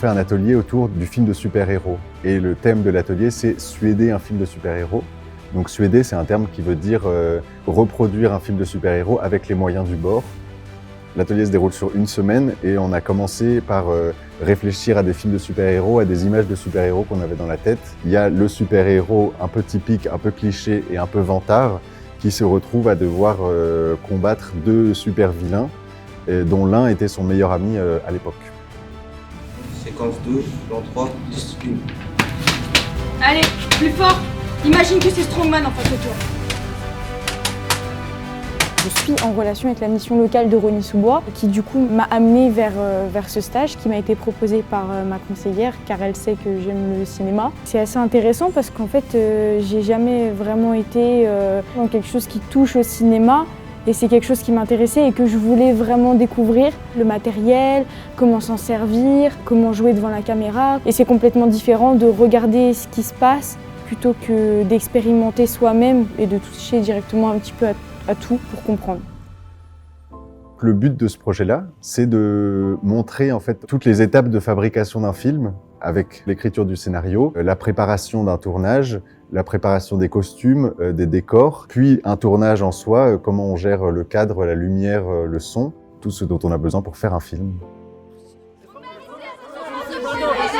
fait un atelier autour du film de super-héros. Et le thème de l'atelier, c'est suéder un film de super-héros. Donc suéder, c'est un terme qui veut dire reproduire un film de super-héros avec les moyens du bord. L'atelier se déroule sur une semaine et on a commencé par réfléchir à des films de super-héros, à des images de super-héros qu'on avait dans la tête. Il y a le super-héros un peu typique, un peu cliché et un peu vantard qui se retrouve à devoir combattre deux super-vilains dont l'un était son meilleur ami à l'époque. Séquence 2, plan 3, discipline. Allez, plus fort! Imagine que c'est Strongman en face de toi. Je suis en relation avec la mission locale de Rosny-sous-Bois qui du coup m'a amenée vers ce stage qui m'a été proposé par ma conseillère car elle sait que j'aime le cinéma. C'est assez intéressant parce qu'en fait j'ai jamais vraiment été dans quelque chose qui touche au cinéma et c'est quelque chose qui m'intéressait et que je voulais vraiment découvrir. Le matériel, comment s'en servir, comment jouer devant la caméra. Et c'est complètement différent de regarder ce qui se passe plutôt que d'expérimenter soi-même et de toucher directement un petit peu à tout pour comprendre. Le but de ce projet-là, c'est de montrer en fait toutes les étapes de fabrication d'un film avec l'écriture du scénario, la préparation d'un tournage, la préparation des costumes, des décors, puis un tournage en soi, comment on gère le cadre, la lumière, le son, tout ce dont on a besoin pour faire un film.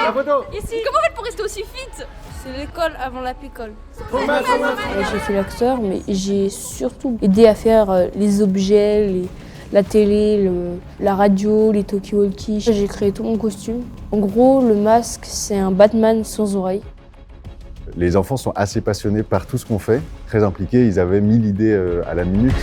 La photo. Ici. Comment on fait pour rester aussi fit? C'est l'école avant la picole. J'ai fait l'acteur, mais j'ai surtout aidé à faire les objets, la télé, la radio, les talkie-walkie. J'ai créé tout mon costume. En gros, le masque, c'est un Batman sans oreilles. Les enfants sont assez passionnés par tout ce qu'on fait, très impliqués, ils avaient 1000 idées à la minute.